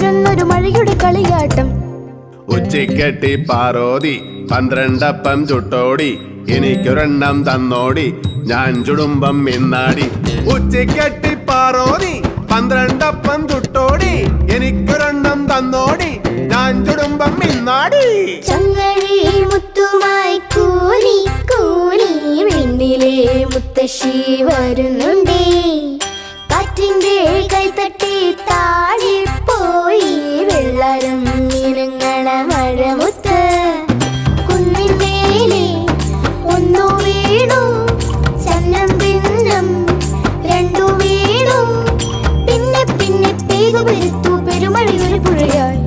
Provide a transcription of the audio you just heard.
വരുന്നൊരു മഴയുടെ കളിയാട്ടം. ഉച്ചിക്കെട്ടി പാറോതി 12 അപ്പം ചുട്ടോടി, എനിക്കൊരെണ്ണം തന്നോടി, ഞാൻ ചുടുമ്പം മിന്നാടി. ഉച്ചിക്കെട്ടി പാറോതി 12 അപ്പം ചുട്ടോടി, എനിക്കൊരെണ്ണം തന്നോടി, ഞാൻ ചുടുമ്പം മിന്നാടി. ചങ്ങഴി മുത്തുമായി കൂനി കൂനി വെണ്ണിലെ മുത്തശ്ശി വരുന്നുണ്ടേ. കാറ്റിന്റെ കൈത്തട്ടി താഴെ പോയി വെള്ളരം ഇനങ്ങണ മഴമുത്ത്. കുന്നിന്മേലെ ഒന്നു വീണു ചന്നം ഭിന്നം രണ്ടു വീണു. പിന്നെ പിന്നെ പേകു പെരുത്തു പെരുമഴയൊരു പുഴയായി.